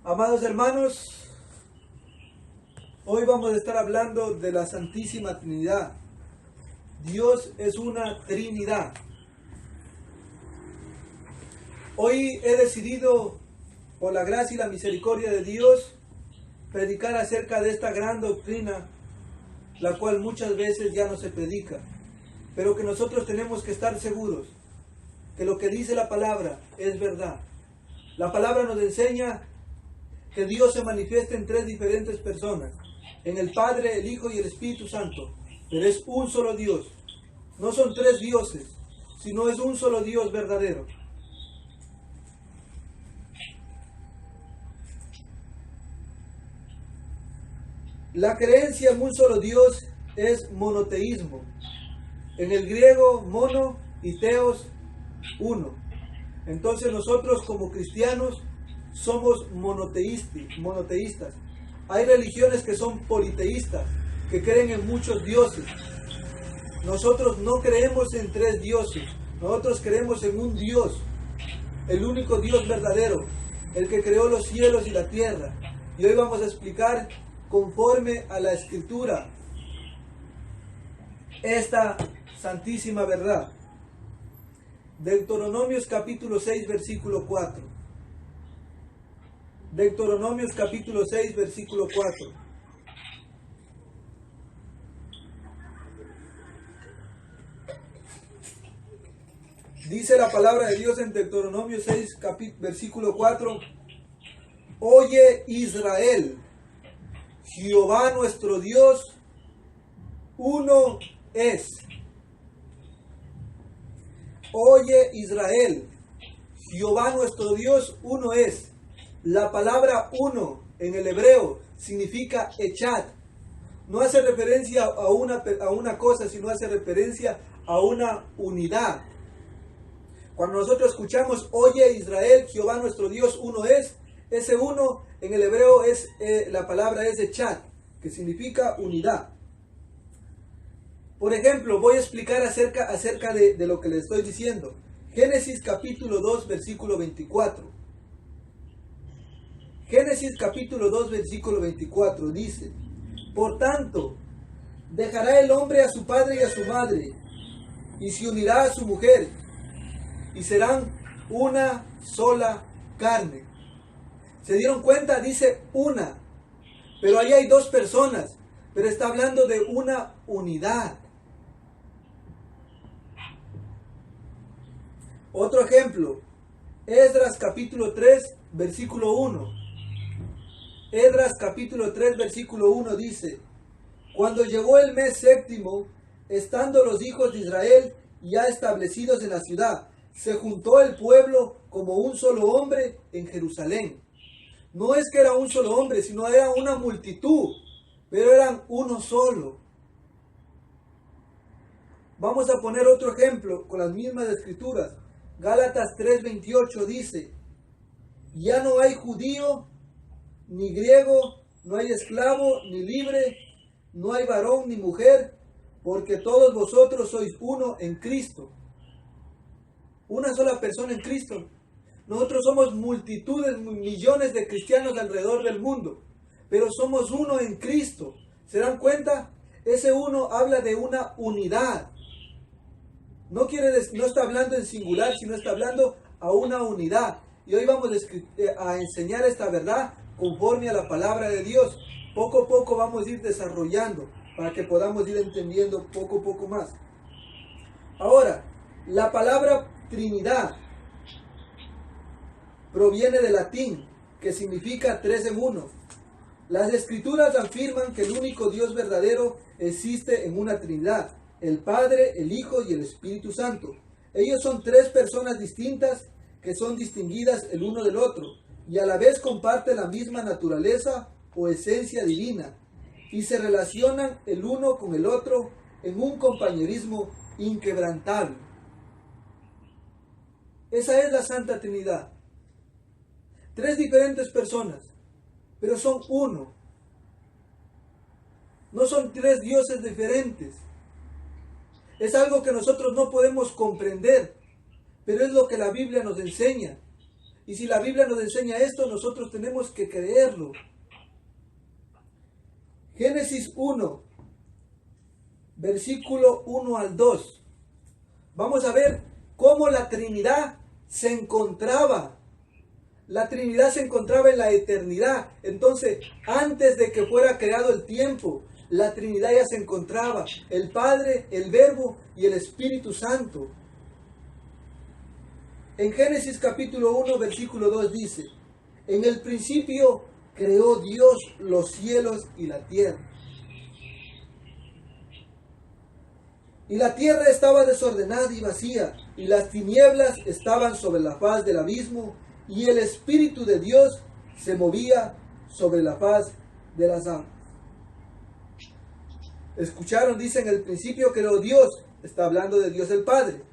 Amados hermanos, hoy vamos a estar hablando de la Santísima Trinidad. Dios es una Trinidad. Hoy he decidido, por la gracia y la misericordia de Dios, predicar acerca de esta gran doctrina, la cual muchas veces ya no se predica, pero que nosotros tenemos que estar seguros que lo que dice la palabra es verdad. La palabra nos enseña que Dios se manifiesta en tres diferentes personas, en el Padre, el Hijo y el Espíritu Santo, pero es un solo Dios. No son tres dioses, sino es un solo Dios verdadero. La creencia en un solo Dios es monoteísmo. En el griego, mono y teos, uno. Entonces nosotros como cristianos somos monoteístas. Hay religiones que son politeístas, que creen en muchos dioses. Nosotros no creemos en tres dioses, nosotros creemos en un Dios, el único Dios verdadero, el que creó los cielos y la tierra. Y hoy vamos a explicar conforme a la Escritura esta santísima verdad. Deuteronomios capítulo 6, versículo 4. Deuteronomios capítulo 6, versículo 4. Dice la palabra de Dios en Deuteronomio 6, versículo 4. Oye Israel, Jehová nuestro Dios, uno es. Oye Israel, Jehová nuestro Dios, uno es. La palabra uno en el hebreo significa echad. No hace referencia a una cosa, sino hace referencia a una unidad. Cuando nosotros escuchamos, oye Israel, Jehová nuestro Dios, uno es, ese uno en el hebreo es, la palabra es echad, que significa unidad. Por ejemplo, voy a explicar acerca de lo que les estoy diciendo. Génesis capítulo 2, versículo 24. Génesis capítulo 2, versículo 24 dice: Por tanto, dejará el hombre a su padre y a su madre, y se unirá a su mujer, y serán una sola carne. ¿Se dieron cuenta? Dice una, pero ahí hay dos personas, pero está hablando de una unidad. Otro ejemplo, Esdras capítulo 3, versículo 1. Esdras capítulo 3, versículo 1 dice: Cuando llegó el mes séptimo, estando los hijos de Israel ya establecidos en la ciudad, se juntó el pueblo como un solo hombre en Jerusalén. No es que era un solo hombre, sino era una multitud, pero eran uno solo. Vamos a poner otro ejemplo con las mismas escrituras. Gálatas 3:28 dice: Ya no hay judío ni griego, no hay esclavo ni libre, no hay varón ni mujer, porque todos vosotros sois uno en Cristo. Una sola persona en Cristo. Nosotros somos multitudes, millones de cristianos alrededor del mundo, pero somos uno en Cristo. ¿Se dan cuenta? Ese uno habla de una unidad. No está hablando en singular, sino está hablando a una unidad. Y hoy vamos a enseñar esta verdad conforme a la palabra de Dios. Poco a poco vamos a ir desarrollando para que podamos ir entendiendo poco a poco más. Ahora, la palabra Trinidad proviene del latín, que significa tres en uno. Las escrituras afirman que el único Dios verdadero existe en una Trinidad: el Padre, el Hijo y el Espíritu Santo. Ellos son tres personas distintas que son distinguidas el uno del otro y a la vez comparten la misma naturaleza o esencia divina y se relacionan el uno con el otro en un compañerismo inquebrantable. Esa es la Santa Trinidad. Tres diferentes personas, pero son uno. No son tres dioses diferentes. Es algo que nosotros no podemos comprender, pero es lo que la Biblia nos enseña. Y si la Biblia nos enseña esto, nosotros tenemos que creerlo. Génesis 1, versículo 1 al 2. Vamos a ver cómo la Trinidad se encontraba. La Trinidad se encontraba en la eternidad. Entonces, antes de que fuera creado el tiempo, la Trinidad ya se encontraba. El Padre, el Verbo y el Espíritu Santo. En Génesis capítulo 1, versículo 2 dice: en el principio creó Dios los cielos y la tierra. Y la tierra estaba desordenada y vacía, y las tinieblas estaban sobre la faz del abismo, y el Espíritu de Dios se movía sobre la faz de las aguas. ¿Escucharon? Dice: en el principio creó Dios. Está hablando de Dios el Padre.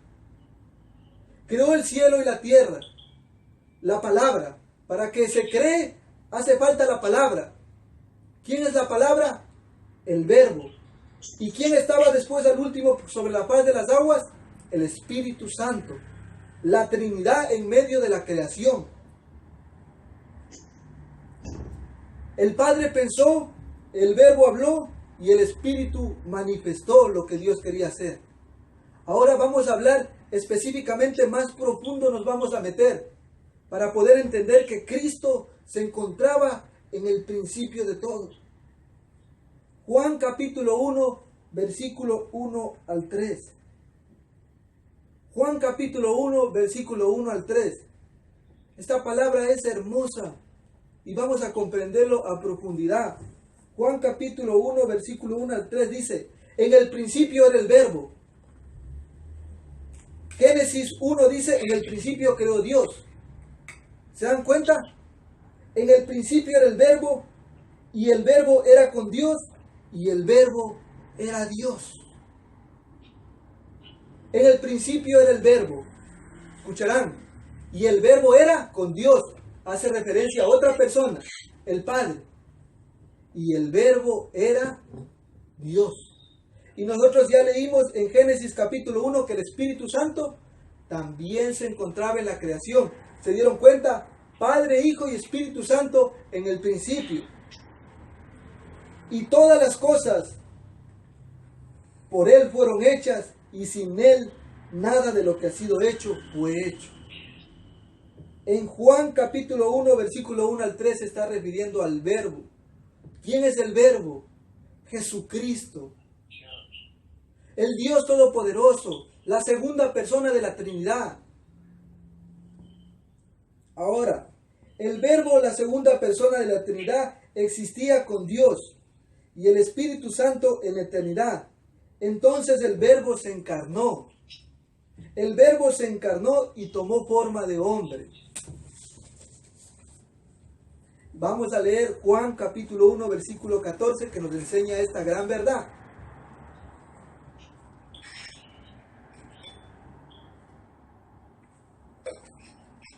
Creó el cielo y la tierra. La palabra. Para que se cree, hace falta la palabra. ¿Quién es la palabra? El Verbo. ¿Y quién estaba después al último sobre la faz de las aguas? El Espíritu Santo. La Trinidad en medio de la creación. El Padre pensó, el Verbo habló y el Espíritu manifestó lo que Dios quería hacer. Ahora vamos a hablar específicamente, más profundo nos vamos a meter para poder entender que Cristo se encontraba en el principio de todo. Juan capítulo 1, versículo 1 al 3. Juan capítulo 1, versículo 1 al 3. Esta palabra es hermosa y vamos a comprenderlo a profundidad. Juan capítulo 1, versículo 1 al 3 dice: en el principio era el Verbo. Génesis 1 dice: en el principio creó Dios. ¿Se dan cuenta? En el principio era el Verbo, y el Verbo era con Dios, y el Verbo era Dios. En el principio era el Verbo. Escucharán. Y el Verbo era con Dios. Hace referencia a otra persona, el Padre. Y el Verbo era Dios. Y nosotros ya leímos en Génesis capítulo 1 que el Espíritu Santo también se encontraba en la creación. ¿Se dieron cuenta? Padre, Hijo y Espíritu Santo en el principio. Y todas las cosas por Él fueron hechas, y sin Él nada de lo que ha sido hecho fue hecho. En Juan capítulo 1, versículo 1 al 3 se está refiriendo al Verbo. ¿Quién es el Verbo? Jesucristo. El Dios Todopoderoso, la segunda persona de la Trinidad. Ahora, el Verbo, la segunda persona de la Trinidad, existía con Dios y el Espíritu Santo en la eternidad. Entonces el Verbo se encarnó. El Verbo se encarnó y tomó forma de hombre. Vamos a leer Juan capítulo 1, versículo 14, que nos enseña esta gran verdad.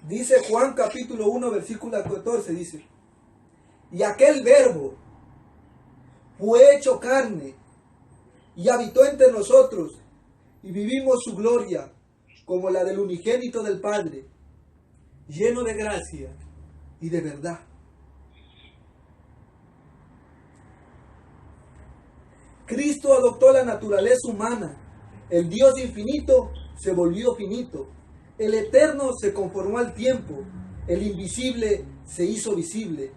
Dice Juan capítulo 1, versículo 14, dice: y aquel Verbo fue hecho carne y habitó entre nosotros, y vivimos su gloria como la del unigénito del Padre, lleno de gracia y de verdad. Cristo adoptó la naturaleza humana. El Dios infinito se volvió finito. El eterno se conformó al tiempo. El invisible se hizo visible.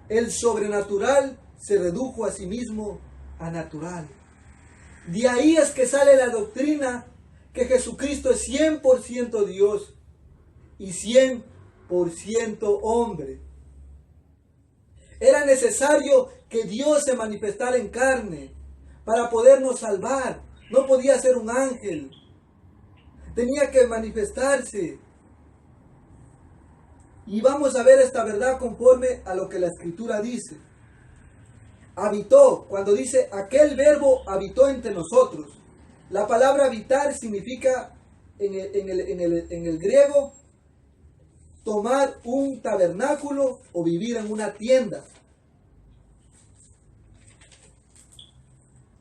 El sobrenatural se redujo a sí mismo a natural. De ahí es que sale la doctrina que Jesucristo es 100% Dios y 100% hombre. Era necesario que Dios se manifestara en carne para podernos salvar. No podía ser un ángel. Tenía que manifestarse. Y vamos a ver esta verdad conforme a lo que la Escritura dice. Habitó, cuando dice aquel Verbo habitó entre nosotros. La palabra habitar significa en el griego tomar un tabernáculo o vivir en una tienda.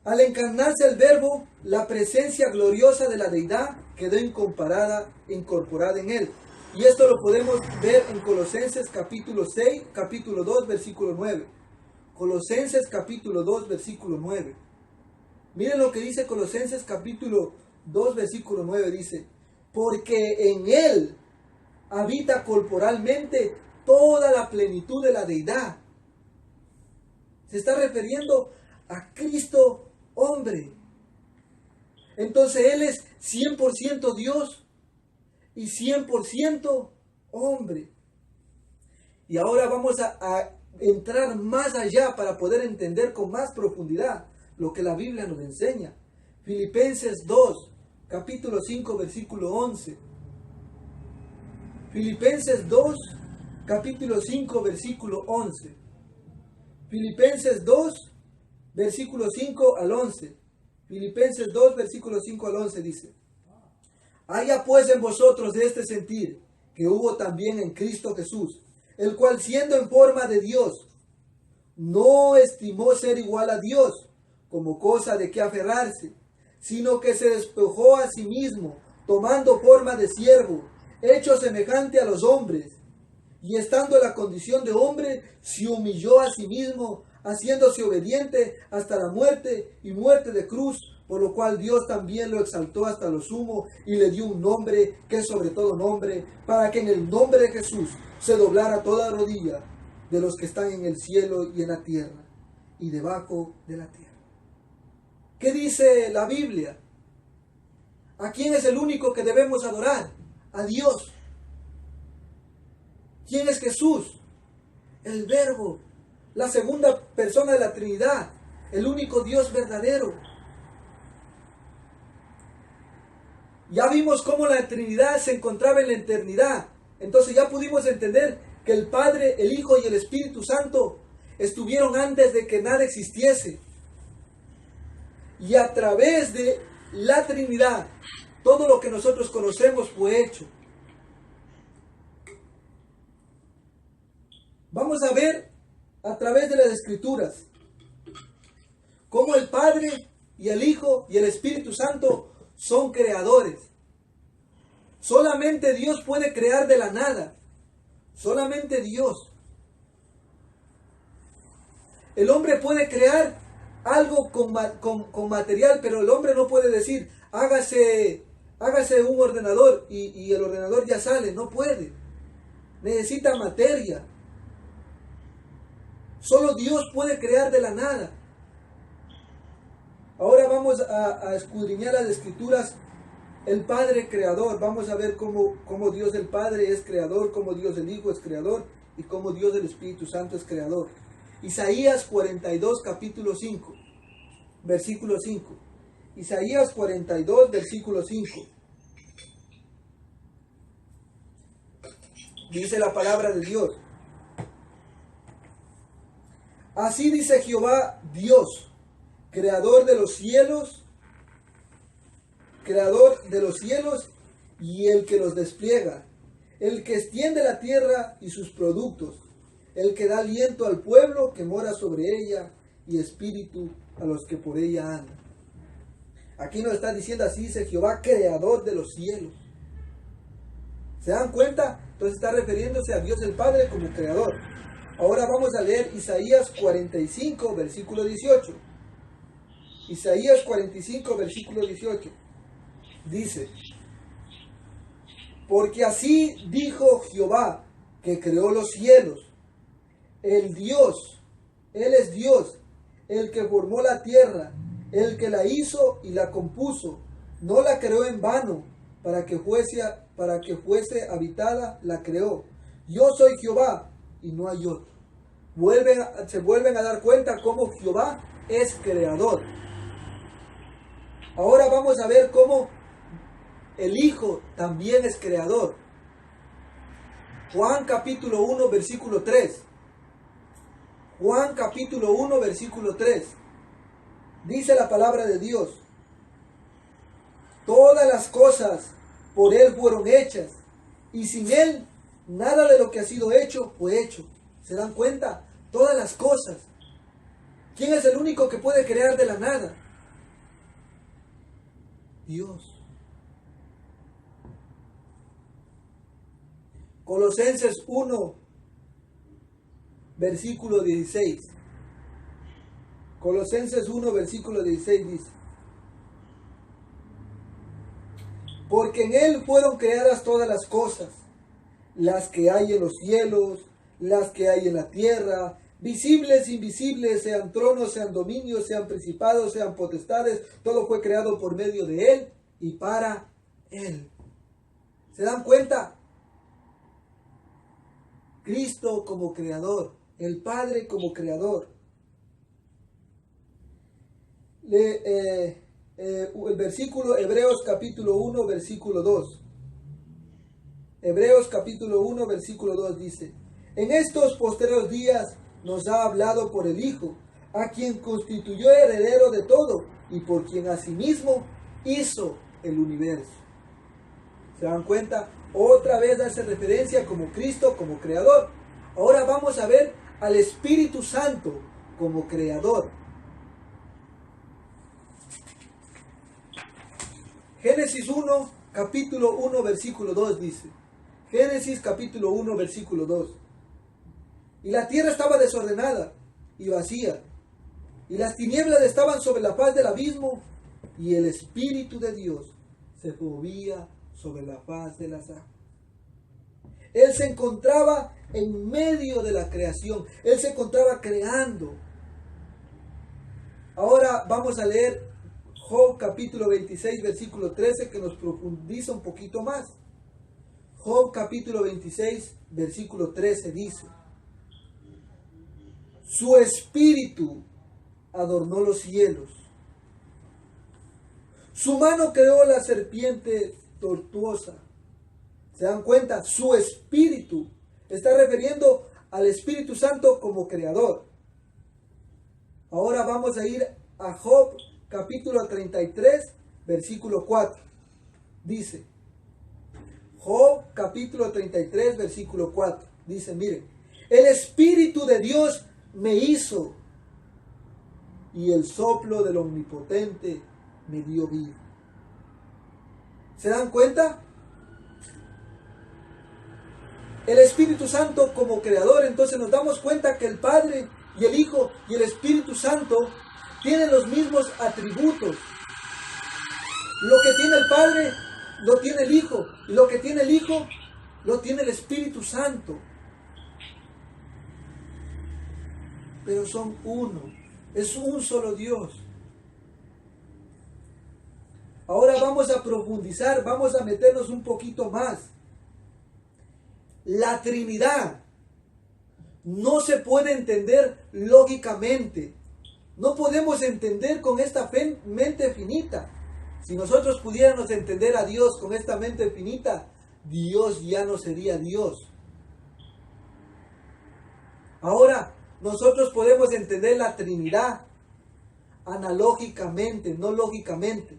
Al encarnarse el Verbo, la presencia gloriosa de la deidad quedó incorporada en él. Y esto lo podemos ver en Colosenses capítulo 6, capítulo 2, versículo 9. Colosenses capítulo 2, versículo 9. Miren lo que dice Colosenses capítulo 2, versículo 9. Dice, porque en Él habita corporalmente toda la plenitud de la deidad. Se está refiriendo a Cristo hombre. Entonces Él es 100% Dios y 100% hombre. Y ahora vamos a entrar más allá para poder entender con más profundidad lo que la Biblia nos enseña. Filipenses 2, capítulo 5, versículo 11. Filipenses 2, capítulo 5, versículo 11. Filipenses 2, versículo 5 al 11. Filipenses 2, versículo 5 al 11 dice, haya pues en vosotros de este sentir que hubo también en Cristo Jesús, el cual siendo en forma de Dios, no estimó ser igual a Dios como cosa de que aferrarse, sino que se despojó a sí mismo, tomando forma de siervo, hecho semejante a los hombres, y estando en la condición de hombre, se humilló a sí mismo, haciéndose obediente hasta la muerte y muerte de cruz, por lo cual Dios también lo exaltó hasta lo sumo y le dio un nombre que es sobre todo nombre, para que en el nombre de Jesús se doblara toda rodilla de los que están en el cielo y en la tierra y debajo de la tierra. ¿Qué dice la Biblia? ¿A quién es el único que debemos adorar? A Dios. ¿Quién es Jesús? El Verbo, la segunda persona de la Trinidad, el único Dios verdadero. Ya vimos cómo la Trinidad se encontraba en la eternidad. Entonces ya pudimos entender que el Padre, el Hijo y el Espíritu Santo estuvieron antes de que nada existiese. Y a través de la Trinidad, todo lo que nosotros conocemos fue hecho. Vamos a ver a través de las Escrituras cómo el Padre y el Hijo y el Espíritu Santo son creadores. Solamente Dios puede crear de la nada. Solamente Dios. El hombre puede crear algo con material, pero el hombre no puede decir, hágase un ordenador y el ordenador ya sale. No puede. Necesita materia. Solo Dios puede crear de la nada. Ahora vamos a escudriñar las Escrituras. El Padre creador. Vamos a ver cómo Dios el Padre es creador, cómo Dios el Hijo es creador y cómo Dios el Espíritu Santo es creador. Isaías 42, capítulo 5, versículo 5. Isaías 42, versículo 5. Dice la palabra de Dios. Así dice Jehová Dios, creador de los cielos y el que los despliega, el que extiende la tierra y sus productos, el que da aliento al pueblo que mora sobre ella y espíritu a los que por ella andan. Aquí nos está diciendo, así dice Jehová, creador de los cielos. ¿Se dan cuenta? Entonces está refiriéndose a Dios el Padre como creador. Ahora vamos a leer Isaías 45, versículo 18. Isaías 45, versículo 18. Dice, porque así dijo Jehová, que creó los cielos, el Dios, Él es Dios, el que formó la tierra, el que la hizo y la compuso, no la creó en vano, para que fuese habitada, la creó. Yo soy Jehová y no hay otro. Se vuelven a dar cuenta cómo Jehová es creador. Ahora vamos a ver cómo el Hijo también es creador. Juan capítulo 1, versículo 3. Juan capítulo 1, versículo 3. Dice la palabra de Dios. Todas las cosas por Él fueron hechas, y sin Él nada de lo que ha sido hecho fue hecho. ¿Se dan cuenta? Todas las cosas. ¿Quién es el único que puede crear de la nada? Dios. Colosenses 1, versículo 16. Colosenses 1, versículo 16 dice: porque en Él fueron creadas todas las cosas, las que hay en los cielos, las que hay en la tierra, visibles, invisibles, sean tronos, sean dominios, sean principados, sean potestades, todo fue creado por medio de Él y para Él. ¿Se dan cuenta? Cristo como creador, el Padre como creador. El versículo, Hebreos capítulo 1, versículo 2. Hebreos capítulo 1, versículo 2 dice: en estos postreros días nos ha hablado por el Hijo, a quien constituyó heredero de todo y por quien asimismo hizo el universo. ¿Se dan cuenta? Otra vez hace referencia como Cristo como creador. Ahora vamos a ver al Espíritu Santo como creador. Génesis 1, capítulo 1, versículo 2 dice. Génesis capítulo 1, versículo 2. Y la tierra estaba desordenada y vacía, y las tinieblas estaban sobre la faz del abismo, y el Espíritu de Dios se movía sobre la faz de las aguas. Él se encontraba en medio de la creación. Él se encontraba creando. Ahora vamos a leer Job capítulo 26, versículo 13, que nos profundiza un poquito más. Job capítulo 26, versículo 13 dice: su espíritu adornó los cielos. Su mano creó la serpiente tortuosa. ¿Se dan cuenta? Su espíritu está refiriendo al Espíritu Santo como creador. Ahora vamos a ir a Job capítulo 33, versículo 4. Dice, Job capítulo 33, versículo 4. Dice, miren, el Espíritu de Dios me hizo y el soplo del Omnipotente me dio vida. ¿Se dan cuenta? El Espíritu Santo como creador. Entonces nos damos cuenta que el Padre y el Hijo y el Espíritu Santo tienen los mismos atributos. Lo que tiene el Padre lo tiene el Hijo, y lo que tiene el Hijo lo tiene el Espíritu Santo. Pero son uno, es un solo Dios. Ahora vamos a profundizar, vamos a meternos un poquito más. La Trinidad no se puede entender lógicamente. No podemos entender con esta mente finita. Si nosotros pudiéramos entender a Dios con esta mente finita, Dios ya no sería Dios. Ahora, nosotros podemos entender la Trinidad analógicamente, no lógicamente.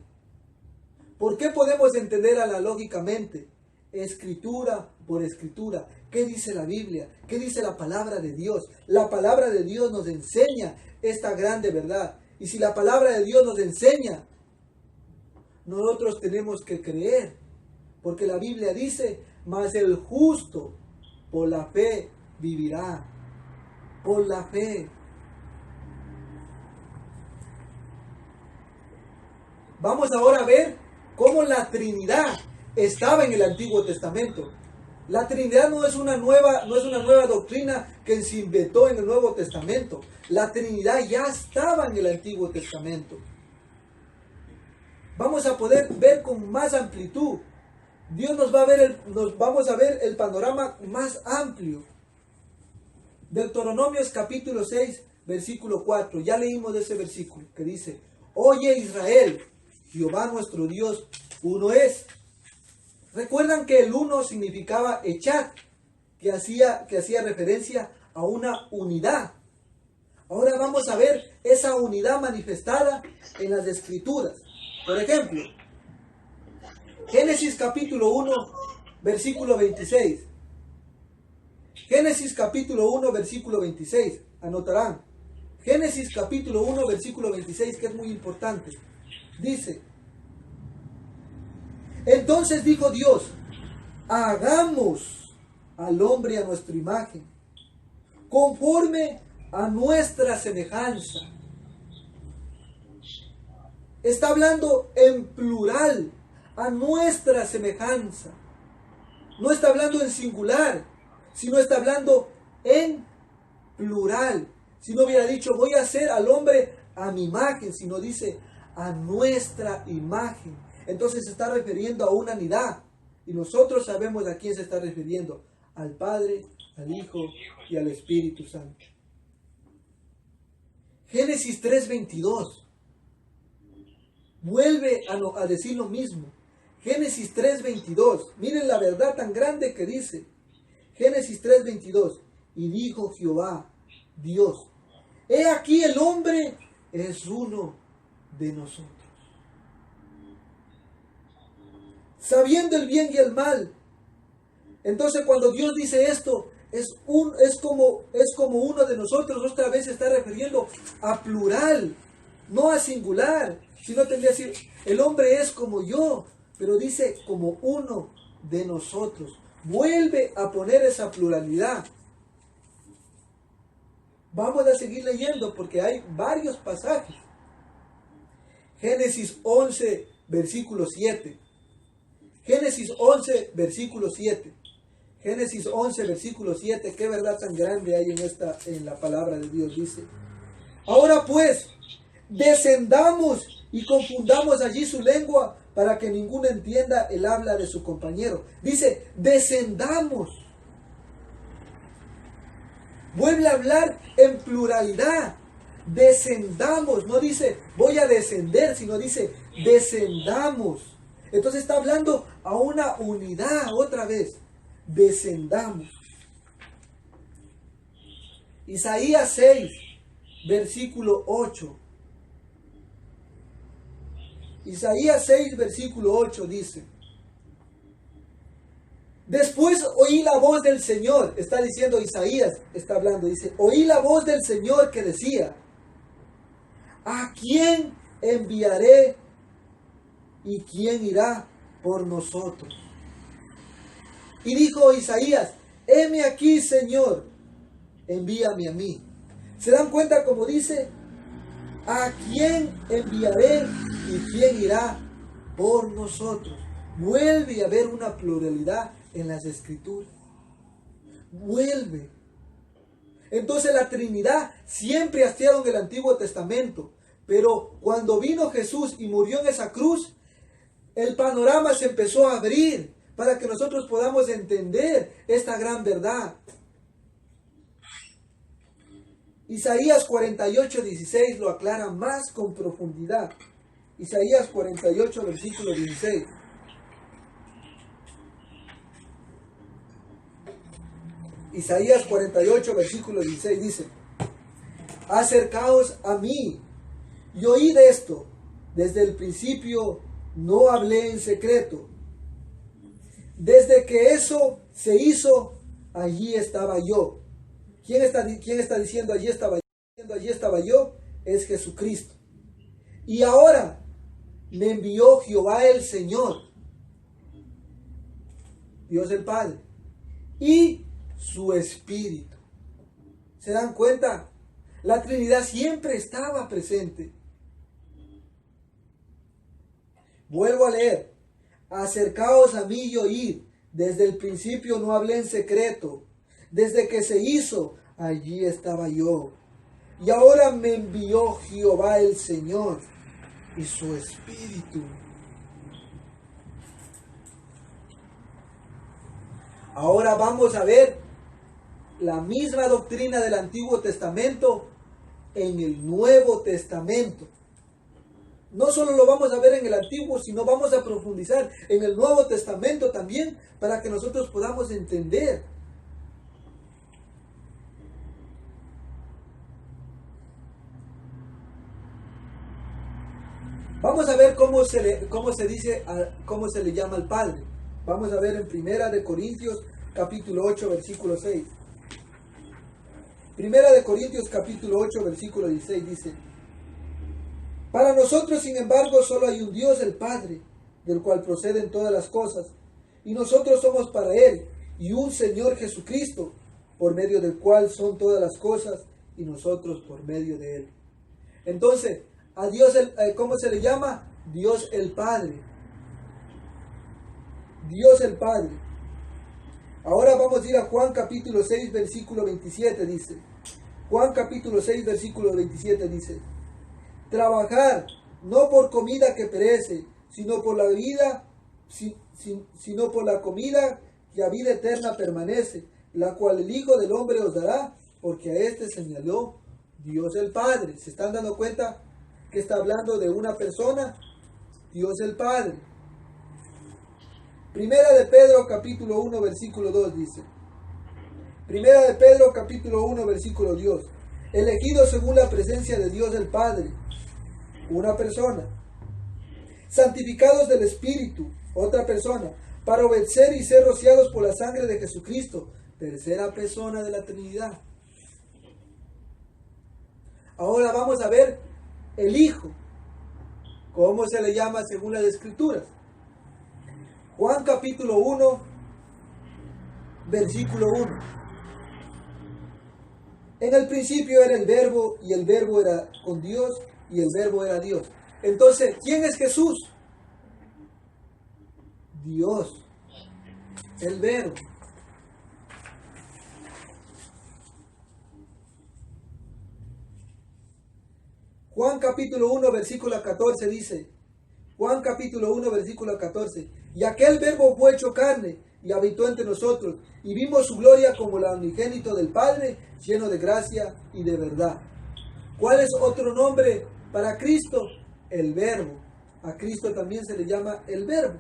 ¿Por qué podemos entender analógicamente? Escritura por escritura. ¿Qué dice la Biblia? ¿Qué dice la palabra de Dios? La palabra de Dios nos enseña esta grande verdad. Y si la palabra de Dios nos enseña, nosotros tenemos que creer. Porque la Biblia dice, mas el justo por la fe vivirá. Por la fe. Vamos ahora a ver cómo la Trinidad estaba en el Antiguo Testamento. La Trinidad no es una nueva doctrina que se inventó en el Nuevo Testamento. La Trinidad ya estaba en el Antiguo Testamento. Vamos a poder ver con más amplitud. Dios vamos a ver el panorama más amplio. Deuteronomios capítulo 6, versículo 4. Ya leímos de ese versículo que dice: oye Israel, Jehová nuestro Dios, uno es. Recuerdan que el uno significaba echad, que hacía referencia a una unidad. Ahora vamos a ver esa unidad manifestada en las Escrituras. Por ejemplo, Génesis capítulo 1, versículo 26. Génesis capítulo 1, versículo 26. Anotarán. Génesis capítulo 1, versículo 26, que es muy importante. Dice: entonces dijo Dios, hagamos al hombre a nuestra imagen, conforme a nuestra semejanza. Está hablando en plural, a nuestra semejanza. No está hablando en singular, sino está hablando en plural. Si no hubiera dicho voy a hacer al hombre a mi imagen, sino dice a nuestra imagen. Entonces se está refiriendo a una unidad. Y nosotros sabemos a quién se está refiriendo: al Padre, al Hijo y al Espíritu Santo. Génesis 3:22 vuelve a decir lo mismo. Génesis 3:22, miren la verdad tan grande que dice. Génesis 3:22, y dijo Jehová, Dios, he aquí el hombre es uno de nosotros, sabiendo el bien y el mal. Entonces cuando Dios dice esto, es como uno de nosotros. Otra vez se está refiriendo a plural, no a singular, sino tendría que decir, el hombre es como yo, pero dice como uno de nosotros. Vuelve a poner esa pluralidad. Vamos a seguir leyendo porque hay varios pasajes. Génesis 11, versículo 7. Génesis 11, versículo 7. Génesis 11, versículo 7. Qué verdad tan grande hay en la palabra de Dios. Dice, ahora pues, descendamos y confundamos allí su lengua para que ninguno entienda el habla de su compañero. Dice, descendamos. Vuelve a hablar en pluralidad. Descendamos. No dice voy a descender, sino dice descendamos. Entonces está hablando a una unidad otra vez. Descendamos. Isaías 6, versículo 8. Isaías 6, versículo 8 dice, después oí la voz del Señor. Está diciendo Isaías, está hablando, dice, oí la voz del Señor que decía, ¿a quién enviaré y quién irá por nosotros? Y dijo Isaías, heme aquí, Señor, envíame a mí. ¿Se dan cuenta como dice? ¿A quién enviaré y quién irá por nosotros? Vuelve a haber una pluralidad en las Escrituras. Vuelve. Entonces la Trinidad siempre ha estado en el Antiguo Testamento. Pero cuando vino Jesús y murió en esa cruz, el panorama se empezó a abrir para que nosotros podamos entender esta gran verdad. Isaías 48:16 lo aclara más con profundidad. Isaías 48, versículo 16. Isaías 48, versículo 16 dice, acercaos a mí y oíd esto. Desde el principio no hablé en secreto. Desde que eso se hizo, allí estaba yo. ¿Quién está diciendo allí estaba yo? Allí estaba yo, es Jesucristo. Y ahora me envió Jehová el Señor, Dios el Padre, y su Espíritu. ¿Se dan cuenta? La Trinidad siempre estaba presente. Vuelvo a leer. Acercaos a mí y oíd. Desde el principio no hablé en secreto. Desde que se hizo, allí estaba yo. Y ahora me envió Jehová el Señor y su Espíritu. Ahora vamos a ver la misma doctrina del Antiguo Testamento en el Nuevo Testamento. No solo lo vamos a ver en el Antiguo, sino vamos a profundizar en el Nuevo Testamento también para que nosotros podamos entender. Vamos a ver cómo se le llama al Padre. Vamos a ver en Primera de Corintios capítulo 8 versículo 6. Primera de Corintios capítulo 8 versículo 16 dice, para nosotros sin embargo solo hay un Dios, el Padre, del cual proceden todas las cosas, y nosotros somos para Él, y un Señor Jesucristo, por medio del cual son todas las cosas y nosotros por medio de Él. Entonces, a Dios, ¿cómo se le llama? Dios el Padre. Dios el Padre. Ahora vamos a ir a Juan capítulo 6, versículo 27, dice. Juan capítulo 6, versículo 27 dice: trabajar no por comida que perece, sino por la vida, sino por la comida que a vida eterna permanece, la cual el Hijo del Hombre os dará, porque a este señaló Dios el Padre. ¿Se están dando cuenta que está hablando de una persona? Dios el Padre. Primera de Pedro capítulo 1 versículo 2 dice. Primera de Pedro capítulo 1 versículo 2. Elegidos según la presencia de Dios el Padre, una persona. Santificados del Espíritu, otra persona, para obedecer y ser rociados por la sangre de Jesucristo, tercera persona de la Trinidad. Ahora vamos a ver el Hijo. ¿Cómo se le llama según las Escrituras? Juan capítulo 1, versículo 1. En el principio era el Verbo, y el Verbo era con Dios, y el Verbo era Dios. Entonces, ¿quién es Jesús? Dios, el Verbo. Juan capítulo 1, versículo 14 dice, Juan capítulo 1, versículo 14, y aquel Verbo fue hecho carne y habitó entre nosotros, y vimos su gloria como el unigénito del Padre, lleno de gracia y de verdad. ¿Cuál es otro nombre para Cristo? El Verbo. A Cristo también se le llama el Verbo.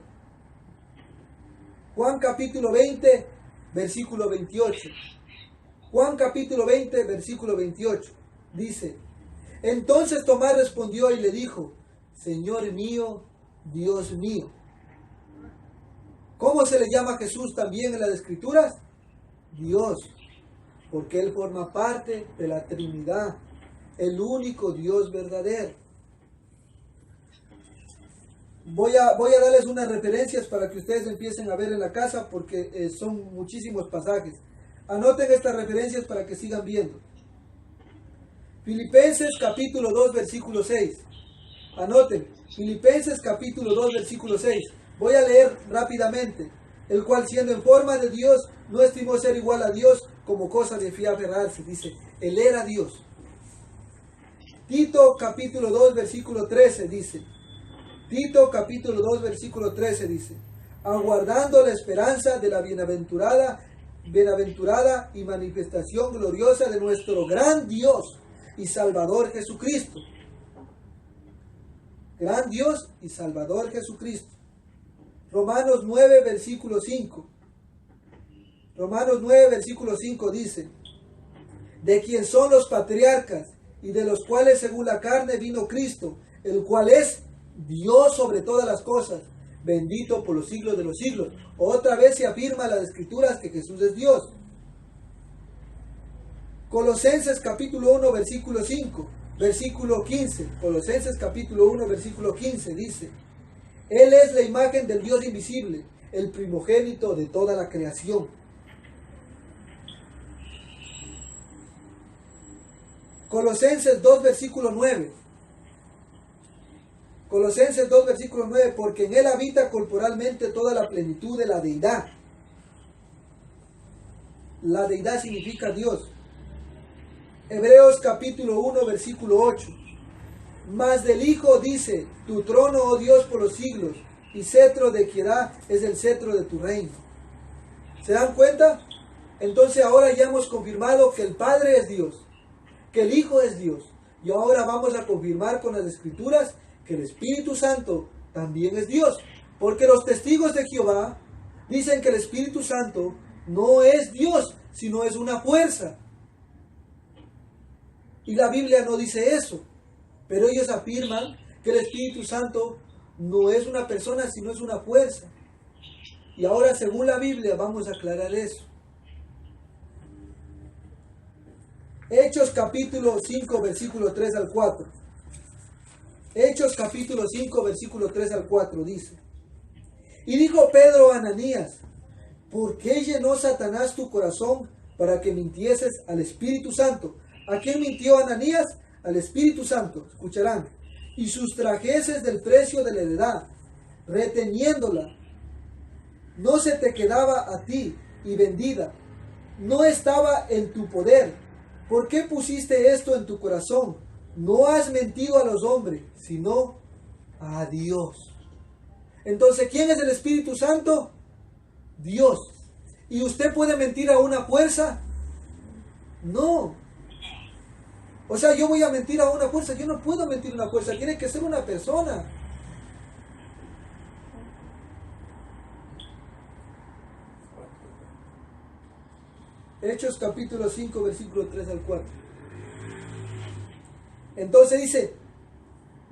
Juan capítulo 20, versículo 28. Juan capítulo 20, versículo 28. Dice, entonces Tomás respondió y le dijo, Señor mío, Dios mío. ¿Cómo se le llama a Jesús también en las Escrituras? Dios, porque Él forma parte de la Trinidad, el único Dios verdadero. Voy a darles unas referencias para que ustedes empiecen a ver en la casa, porque son muchísimos pasajes. Anoten estas referencias para que sigan viendo. Filipenses capítulo 2, versículo 6. Anoten, Filipenses capítulo 2, versículo 6. Voy a leer rápidamente. El cual siendo en forma de Dios, no estimó ser igual a Dios como cosa de fiar aferrarse. Dice, Él era Dios. Tito capítulo 2, versículo 13 dice. Tito capítulo 2, versículo 13 dice. Aguardando la esperanza de la bienaventurada y manifestación gloriosa de nuestro gran Dios y Salvador Jesucristo. Gran Dios y Salvador Jesucristo. Romanos 9, versículo 5. Romanos 9, versículo 5 dice, de quien son los patriarcas y de los cuales según la carne vino Cristo, el cual es Dios sobre todas las cosas, bendito por los siglos de los siglos. Otra vez se afirma en las Escrituras que Jesús es Dios. Colosenses capítulo 1, versículo 5, versículo 15. Colosenses capítulo 1, versículo 15 dice, Él es la imagen del Dios invisible, el primogénito de toda la creación. Colosenses 2, versículo 9. Colosenses 2, versículo 9, porque en Él habita corporalmente toda la plenitud de la deidad. La deidad significa Dios. Hebreos capítulo 1, versículo 8. Mas del Hijo dice, tu trono, oh Dios, por los siglos, y cetro de equidad es el cetro de tu reino. ¿Se dan cuenta? Entonces ahora ya hemos confirmado que el Padre es Dios, que el Hijo es Dios. Y ahora vamos a confirmar con las Escrituras que el Espíritu Santo también es Dios. Porque los testigos de Jehová dicen que el Espíritu Santo no es Dios, sino es una fuerza. Y la Biblia no dice eso. Pero ellos afirman que el Espíritu Santo no es una persona, sino es una fuerza. Y ahora, según la Biblia, vamos a aclarar eso. Hechos capítulo 5, versículo 3 al 4. Hechos capítulo 5, versículo 3 al 4 dice. Y dijo Pedro a Ananías, ¿por qué llenó Satanás tu corazón para que mintieses al Espíritu Santo? ¿A quién mintió Ananías? Al Espíritu Santo, escucharán, y sustrajeses del precio de la heredad, reteniéndola. No se te quedaba a ti y vendida, no estaba en tu poder. ¿Por qué pusiste esto en tu corazón? No has mentido a los hombres, sino a Dios. Entonces, ¿quién es el Espíritu Santo? Dios. ¿Y usted puede mentir a una fuerza? No. O sea, yo voy a mentir a una fuerza. Yo no puedo mentir a una fuerza. Tiene que ser una persona. Hechos capítulo 5, versículo 3 al 4. Entonces dice,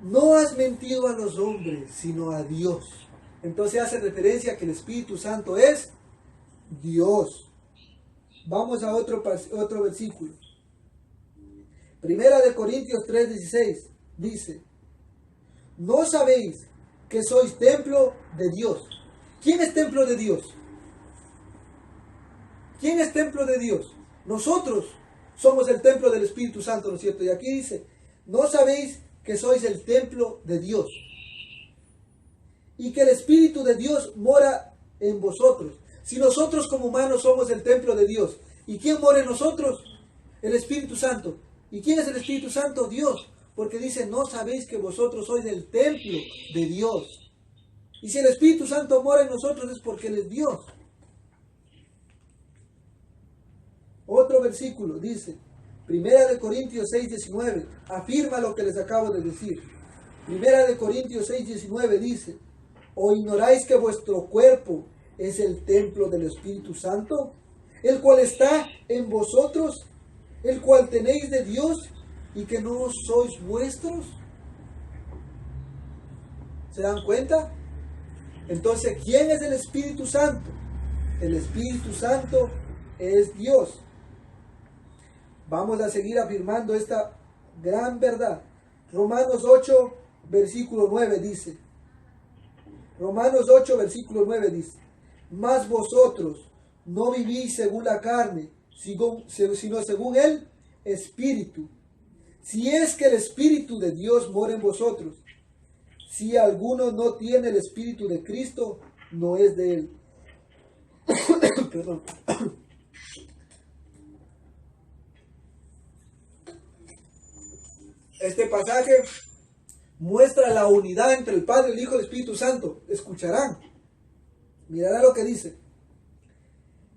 no has mentido a los hombres, sino a Dios. Entonces hace referencia a que el Espíritu Santo es Dios. Vamos a otro versículo. Primera de Corintios 3:16 dice, ¿no sabéis que sois templo de Dios? ¿Quién es templo de Dios? ¿Quién es templo de Dios? Nosotros somos el templo del Espíritu Santo, ¿no es cierto? Y aquí dice, ¿no sabéis que sois el templo de Dios? Y que el Espíritu de Dios mora en vosotros. Si nosotros como humanos somos el templo de Dios, ¿y quién mora en nosotros? El Espíritu Santo. ¿Y quién es el Espíritu Santo? Dios. Porque dice, no sabéis que vosotros sois el templo de Dios. Y si el Espíritu Santo mora en nosotros es porque Él es Dios. Otro versículo dice, Primera de Corintios 6:19, afirma lo que les acabo de decir. Primera de Corintios 6:19 dice, ¿o ignoráis que vuestro cuerpo es el templo del Espíritu Santo, el cual está en vosotros, el cual tenéis de Dios y que no sois vuestros? ¿Se dan cuenta? Entonces, ¿quién es el Espíritu Santo? El Espíritu Santo es Dios. Vamos a seguir afirmando esta gran verdad. Romanos 8, versículo 9 dice. Romanos 8, versículo 9 dice. Mas vosotros no vivís según la carne, sino según el Espíritu. Si es que el Espíritu de Dios mora en vosotros. Si alguno no tiene el Espíritu de Cristo, no es de él. Perdón. Este pasaje muestra la unidad entre el Padre, el Hijo y el Espíritu Santo. Escucharán. Mirarán lo que dice.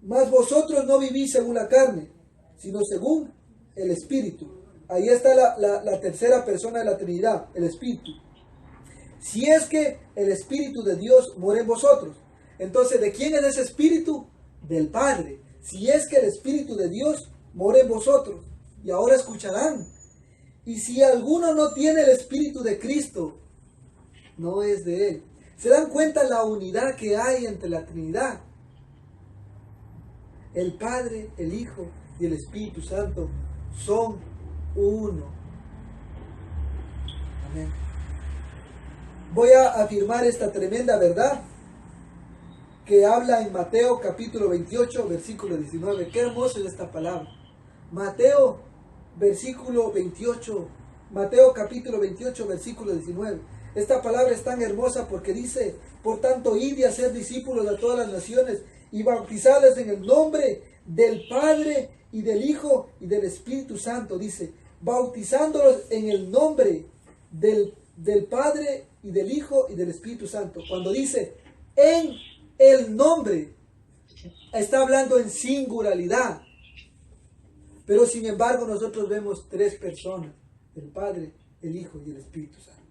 Mas vosotros no vivís según la carne, sino según el Espíritu. Ahí está la tercera persona de la Trinidad, el Espíritu. Si es que el Espíritu de Dios mora en vosotros. Entonces, ¿de quién es ese Espíritu? Del Padre. Si es que el Espíritu de Dios mora en vosotros. Y ahora escucharán. Y si alguno no tiene el Espíritu de Cristo, no es de Él. ¿Se dan cuenta la unidad que hay entre la Trinidad? El Padre, el Hijo y el Espíritu Santo son uno. Amén. Voy a afirmar esta tremenda verdad que habla en Mateo capítulo 28, versículo 19. Qué hermosa es esta palabra. Mateo versículo 28, Mateo capítulo 28, versículo 19. Esta palabra es tan hermosa porque dice, por tanto, id y haced discípulos a todas las naciones y bautizadles en el nombre del Padre y del Hijo y del Espíritu Santo. Dice, bautizándolos en el nombre del Padre y del Hijo y del Espíritu Santo. Cuando dice en el nombre, está hablando en singularidad. Pero sin embargo nosotros vemos tres personas, el Padre, el Hijo y el Espíritu Santo.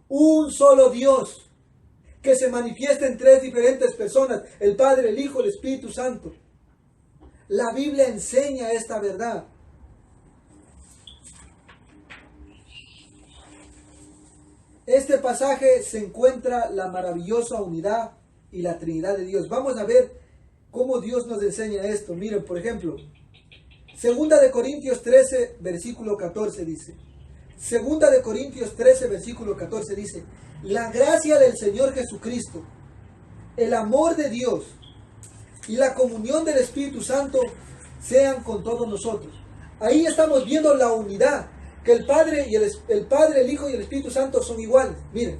Un solo Dios que se manifiesta en tres diferentes personas, el Padre, el Hijo, el Espíritu Santo. La Biblia enseña esta verdad. Este pasaje se encuentra la maravillosa unidad y la Trinidad de Dios. Vamos a ver cómo Dios nos enseña esto. Miren, por ejemplo, Segunda de Corintios 13, versículo 14 dice. Segunda de Corintios 13, versículo 14 dice. La gracia del Señor Jesucristo, el amor de Dios y la comunión del Espíritu Santo sean con todos nosotros. Ahí estamos viendo la unidad, que el Padre, el Hijo y el Espíritu Santo son iguales. Miren,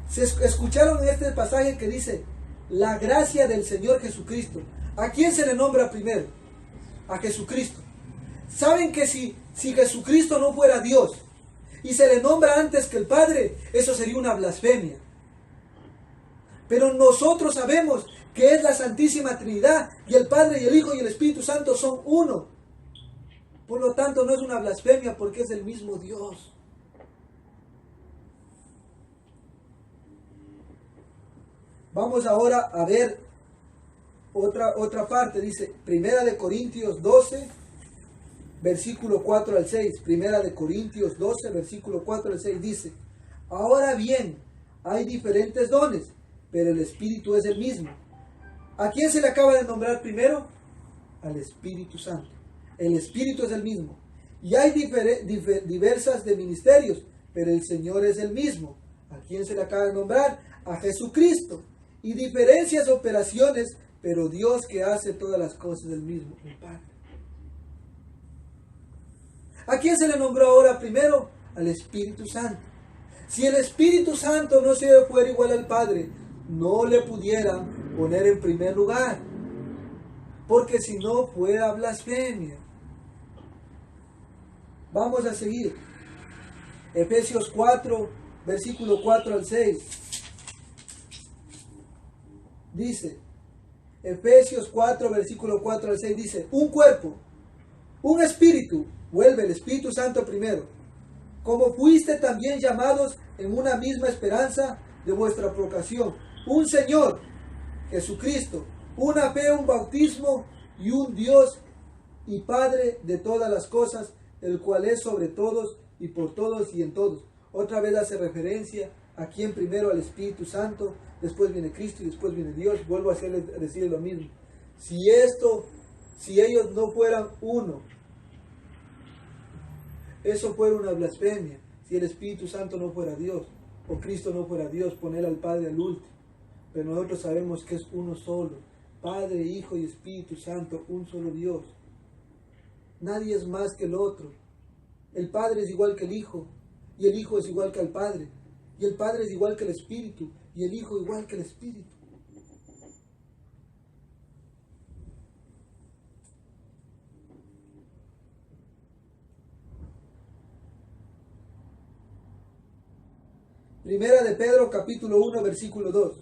se escucharon en este pasaje que dice, la gracia del Señor Jesucristo. ¿A quién se le nombra primero? A Jesucristo. ¿Saben que si Jesucristo no fuera Dios y se le nombra antes que el Padre, eso sería una blasfemia? Pero nosotros sabemos que es la Santísima Trinidad y el Padre y el Hijo y el Espíritu Santo son uno. Por lo tanto, no es una blasfemia porque es el mismo Dios. Vamos ahora a ver otra parte. Dice, Primera de Corintios 12, versículo 4 al 6. Primera de Corintios 12, versículo 4 al 6 dice, ahora bien, hay diferentes dones, pero el Espíritu es el mismo. ¿A quién se le acaba de nombrar primero? Al Espíritu Santo. El Espíritu es el mismo. Y hay diversas de ministerios, pero el Señor es el mismo. ¿A quién se le acaba de nombrar? A Jesucristo. Y diferencias operaciones, pero Dios que hace todas las cosas del mismo, el Padre. ¿A quién se le nombró ahora primero? Al Espíritu Santo. Si el Espíritu Santo no se fuera igual al Padre, no le pudieran poner en primer lugar, porque si no fuera blasfemia. Vamos a seguir. Efesios 4, versículo 4 al 6. Dice, Efesios 4, versículo 4 al 6 dice, un cuerpo, un espíritu, vuelve el Espíritu Santo primero, como fuiste también llamados en una misma esperanza de vuestra vocación, un Señor, Jesucristo, una fe, un bautismo y un Dios y Padre de todas las cosas, el cual es sobre todos y por todos y en todos. Otra vez hace referencia a quien primero al Espíritu Santo, después viene Cristo y después viene Dios. Vuelvo a decir lo mismo. Si ellos no fueran uno, eso fuera una blasfemia. Si el Espíritu Santo no fuera Dios, o Cristo no fuera Dios, poner al Padre al último. Pero nosotros sabemos que es uno solo, Padre, Hijo y Espíritu Santo, un solo Dios. Nadie es más que el otro. El Padre es igual que el Hijo, y el Hijo es igual que el Padre, y el Padre es igual que el Espíritu, y el Hijo igual que el Espíritu. Primera de Pedro capítulo 1 versículo 2.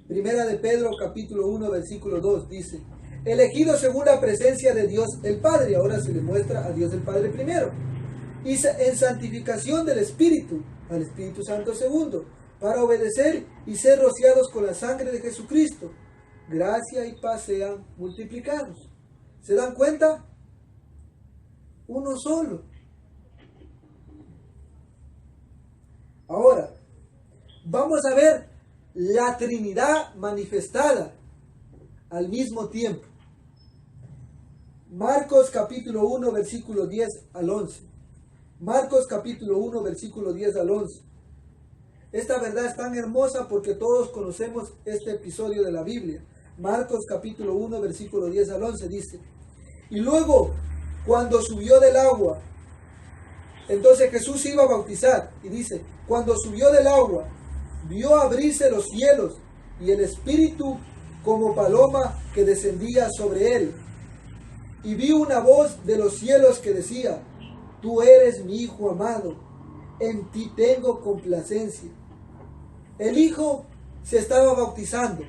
Primera de Pedro capítulo 1 versículo 2 dice, elegido según la presencia de Dios el Padre, ahora se le muestra a Dios el Padre primero, y en santificación del Espíritu, al Espíritu Santo segundo, para obedecer y ser rociados con la sangre de Jesucristo, gracia y paz sean multiplicados. ¿Se dan cuenta? Uno solo. Ahora, vamos a ver la Trinidad manifestada al mismo tiempo. Marcos capítulo 1 versículo 10 al 11. Marcos capítulo 1 versículo 10 al 11. Esta verdad es tan hermosa porque todos conocemos este episodio de la Biblia. Marcos capítulo 1 versículo 10 al 11 dice, y luego cuando subió del agua, entonces Jesús iba a bautizar y dice, cuando subió del agua, vio abrirse los cielos y el Espíritu como paloma que descendía sobre él. Y vi una voz de los cielos que decía, tú eres mi Hijo amado, en ti tengo complacencia. El Hijo se estaba bautizando.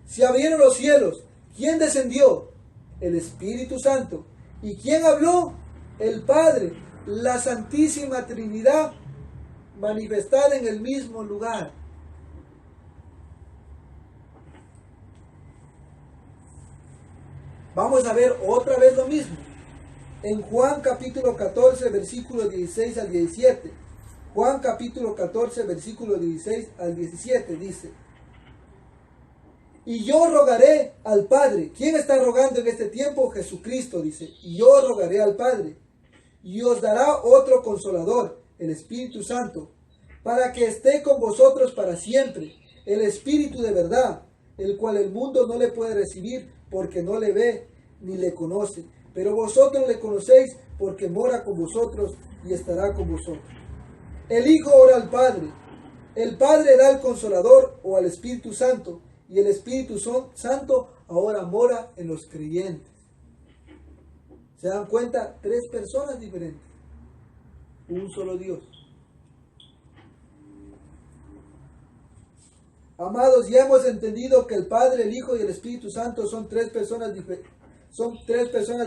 Se abrieron los cielos. ¿Quién descendió? El Espíritu Santo. ¿Y quién habló? El Padre, la Santísima Trinidad manifestada en el mismo lugar. Vamos a ver otra vez lo mismo. En Juan capítulo 14, versículos 16 al 17. Juan capítulo 14, versículos 16 al 17 dice, y yo rogaré al Padre. ¿Quién está rogando en este tiempo? Jesucristo dice, y yo rogaré al Padre, y os dará otro consolador, el Espíritu Santo, para que esté con vosotros para siempre, el Espíritu de verdad, el cual el mundo no le puede recibir porque no le ve ni le conoce. Pero vosotros le conocéis porque mora con vosotros y estará con vosotros. El Hijo ora al Padre. El Padre da al Consolador o al Espíritu Santo. Y el Espíritu Santo ahora mora en los creyentes. ¿Se dan cuenta? 3 personas diferentes. Un solo Dios. Amados, ya hemos entendido que el Padre, el Hijo y el Espíritu Santo son 3 personas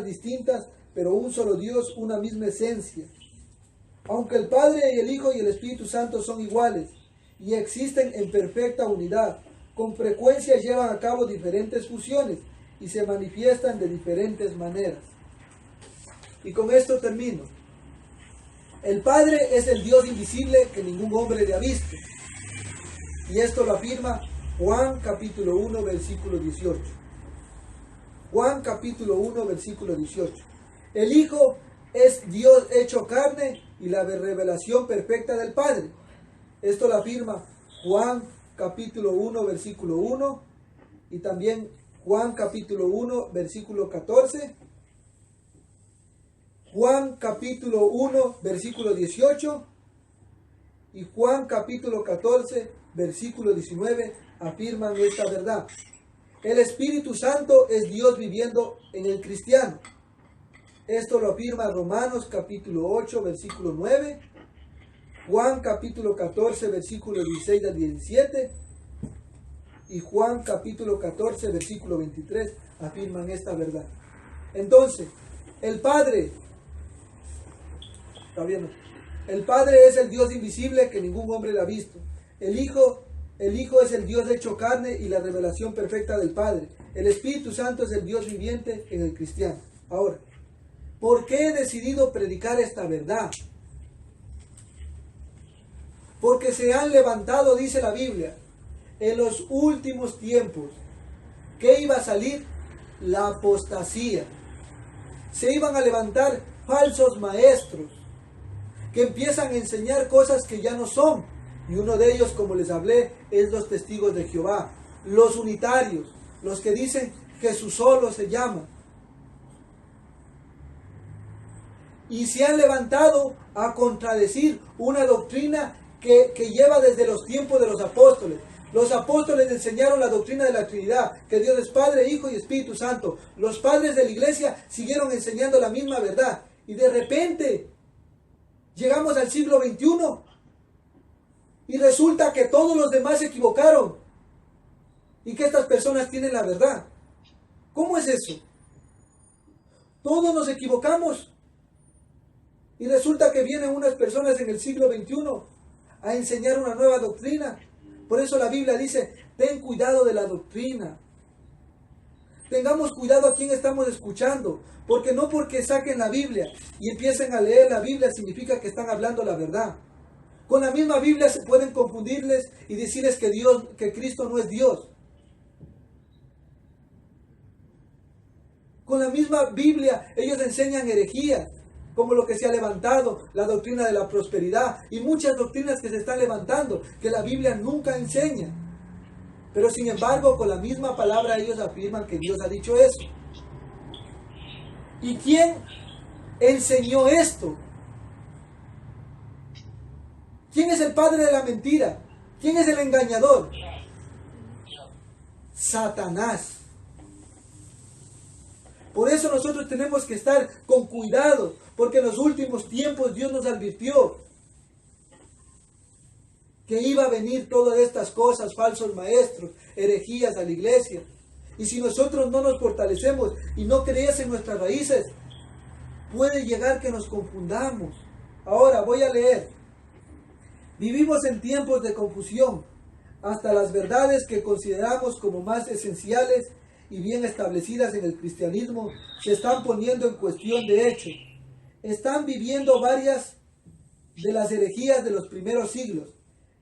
distintas, pero un solo Dios, una misma esencia. Aunque el Padre y el Hijo y el Espíritu Santo son iguales y existen en perfecta unidad, con frecuencia llevan a cabo diferentes funciones y se manifiestan de diferentes maneras. Y con esto termino. El Padre es el Dios invisible que ningún hombre le ha visto. Y esto lo afirma Juan capítulo 1, versículo 18. Juan capítulo 1, versículo 18. El Hijo es Dios hecho carne y la revelación perfecta del Padre. Esto lo afirma Juan capítulo 1, versículo 1 y también Juan capítulo 1, versículo 14. Juan capítulo 1, versículo 18 y Juan capítulo 14, versículo 19 afirman esta verdad. El Espíritu Santo es Dios viviendo en el cristiano. Esto lo afirma Romanos capítulo 8, versículo 9, Juan capítulo 14, versículo 16 al 17 y Juan capítulo 14, versículo 23 afirman esta verdad. Entonces, el Padre es el Dios invisible que ningún hombre le ha visto. El Hijo es el Dios hecho carne y la revelación perfecta del Padre. El Espíritu Santo es el Dios viviente en el cristiano. Ahora, ¿por qué he decidido predicar esta verdad? Porque se han levantado, dice la Biblia, en los últimos tiempos. ¿Qué iba a salir? La apostasía. Se iban a levantar falsos maestros que empiezan a enseñar cosas que ya no son. Y uno de ellos, como les hablé, es los testigos de Jehová, los unitarios, los que dicen Jesús solo se llama. Y se han levantado a contradecir una doctrina que lleva desde los tiempos de los apóstoles. Los apóstoles enseñaron la doctrina de la Trinidad, que Dios es Padre, Hijo y Espíritu Santo. Los padres de la iglesia siguieron enseñando la misma verdad. Y de repente llegamos al siglo XXI y resulta que todos los demás se equivocaron y que estas personas tienen la verdad. ¿Cómo es eso? Todos nos equivocamos y resulta que vienen unas personas en el siglo XXI a enseñar una nueva doctrina. Por eso la Biblia dice, ten cuidado de la doctrina. Tengamos cuidado a quién estamos escuchando, porque no porque saquen la Biblia y empiecen a leer la Biblia significa que están hablando la verdad. Con la misma Biblia se pueden confundirles y decirles que Cristo no es Dios. Con la misma Biblia ellos enseñan herejías, como lo que se ha levantado, la doctrina de la prosperidad y muchas doctrinas que se están levantando, que la Biblia nunca enseña. Pero sin embargo, con la misma palabra ellos afirman que Dios ha dicho eso. ¿Y quién enseñó esto? ¿Quién es el padre de la mentira? ¿Quién es el engañador? Satanás. Por eso nosotros tenemos que estar con cuidado, porque en los últimos tiempos Dios nos advirtió que iba a venir todas estas cosas, falsos maestros, herejías a la iglesia. Y si nosotros no nos fortalecemos y no creemos en nuestras raíces, puede llegar que nos confundamos. Ahora voy a leer. Vivimos en tiempos de confusión. Hasta las verdades que consideramos como más esenciales y bien establecidas en el cristianismo se están poniendo en cuestión de hecho. Están viviendo varias de las herejías de los primeros siglos.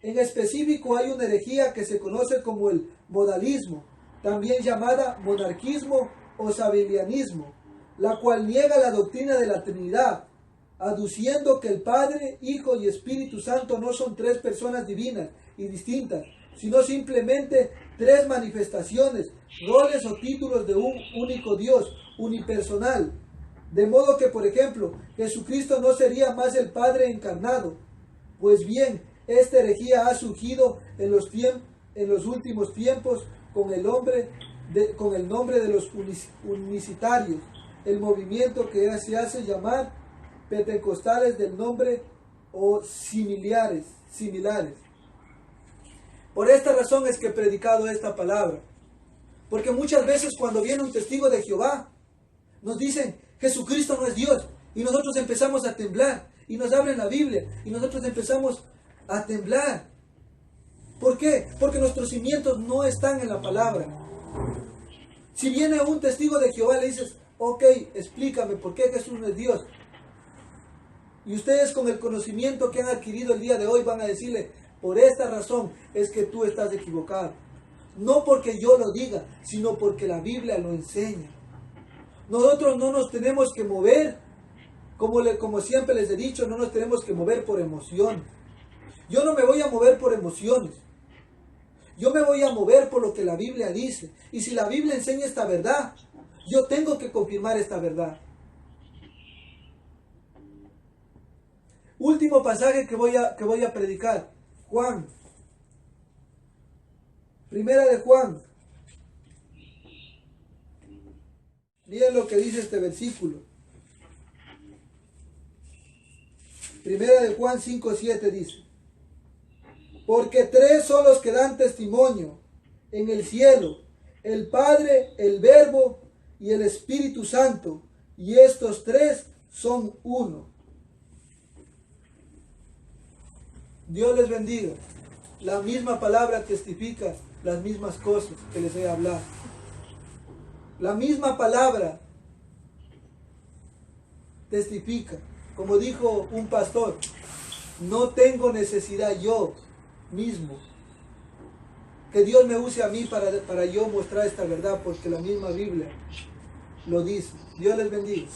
En específico hay una herejía que se conoce como el modalismo, también llamada monarquismo o sabelianismo, la cual niega la doctrina de la Trinidad, aduciendo que el Padre, Hijo y Espíritu Santo no son 3 personas divinas y distintas, sino simplemente tres manifestaciones, roles o títulos de un único Dios, unipersonal. De modo que, por ejemplo, Jesucristo no sería más el Padre encarnado. Pues bien, esta herejía ha surgido en los últimos tiempos con el nombre de los unicitarios, el movimiento que se hace llamar pentecostales del nombre o similares. Por esta razón es que he predicado esta palabra. Porque muchas veces cuando viene un testigo de Jehová, nos dicen, Jesucristo no es Dios. Y nosotros empezamos a temblar. Y nos abren la Biblia. Y nosotros empezamos a temblar. ¿Por qué? Porque nuestros cimientos no están en la palabra. Si viene un testigo de Jehová, le dices, ok, explícame por qué Jesús no es Dios. Y ustedes con el conocimiento que han adquirido el día de hoy van a decirle, por esta razón es que tú estás equivocado. No porque yo lo diga, sino porque la Biblia lo enseña. Nosotros no nos tenemos que mover, como siempre les he dicho, no nos tenemos que mover por emociones. Yo no me voy a mover por emociones. Yo me voy a mover por lo que la Biblia dice. Y si la Biblia enseña esta verdad, yo tengo que confirmar esta verdad. Último pasaje que voy a predicar. Juan. Primera de Juan. Miren lo que dice este versículo. Primera de Juan 5:7 dice: porque tres son los que dan testimonio en el cielo, el Padre, el Verbo y el Espíritu Santo, y estos tres son uno. Dios les bendiga. La misma palabra testifica las mismas cosas que les he hablado. La misma palabra testifica. Como dijo un pastor, no tengo necesidad yo mismo que Dios me use a mí para yo mostrar esta verdad, porque la misma Biblia lo dice. Dios les bendiga.